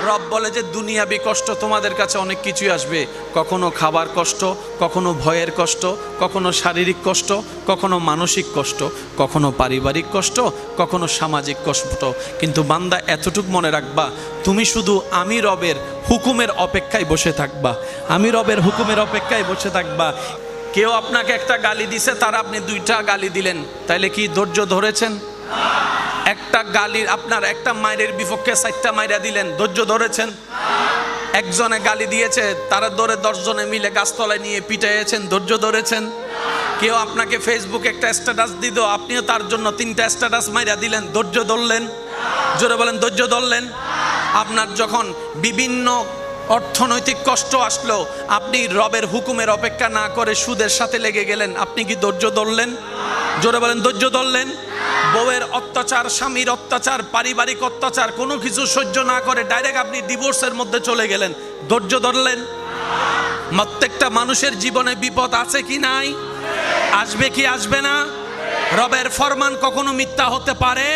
রব বলে যে দুনিয়াবি কষ্ট তোমাদের কাছে অনেক কিছুই আসবে, কখনো খাবার কষ্ট, কখনো ভয়ের কষ্ট, কখনো শারীরিক কষ্ট, কখনো মানসিক কষ্ট, কখনো পারিবারিক কষ্ট, কখনো সামাজিক কষ্ট। কিন্তু বান্দা এতটুক মনে রাখবা, তুমি শুধু আমি রবের হুকুমের অপেক্ষায় বসে থাকবা, আমি রবের হুকুমের অপেক্ষায় বসে থাকবা। কেউ আপনাকে একটা গালি দিছে, তার আপনি 2টা গালি দিলেন, তাইলে কি ধৈর্য ধরেছেন? একটা গালির আপনার একটা মায়ের বিপক্ষে 4টা মাইরা দিলেন, ধৈর্য ধরেছেন? একজনে গালি দিয়েছে, তারা ধরে 10 জনে মিলে গাছতলায় নিয়ে পিটাইয়েছেন, ধৈর্য ধরেছেন? কেউ আপনাকে ফেসবুকে একটা স্ট্যাটাস দিল, আপনিও তার জন্য 3টা স্ট্যাটাস মাইরা দিলেন, ধৈর্য ধরলেন? জোরে বলেন, ধৈর্য ধরলেন? আপনার যখন বিভিন্ন অর্থনৈতিক কষ্ট আসলো, আপনি রবের হুকুমের অপেক্ষা না করে সুদের সাথে লেগে গেলেন, আপনি কি ধৈর্য ধরলেন? জোরে বলেন, ধৈর্য ধরলেন? বউয়ের অত্যাচার, স্বামীর অত্যাচার, পারিবারিক অত্যাচার, কোনো কিছু সহ্য না করে ডাইরেক্ট আপনি ডিভোর্সের মধ্যে চলে গেলেন, ধৈর্য ধরলেন? প্রত্যেকটা মানুষের জীবনে বিপদ আছে কি নাই? আসবে কি আসবে না? রবের ফরমান কখনো মিথ্যা হতে পারে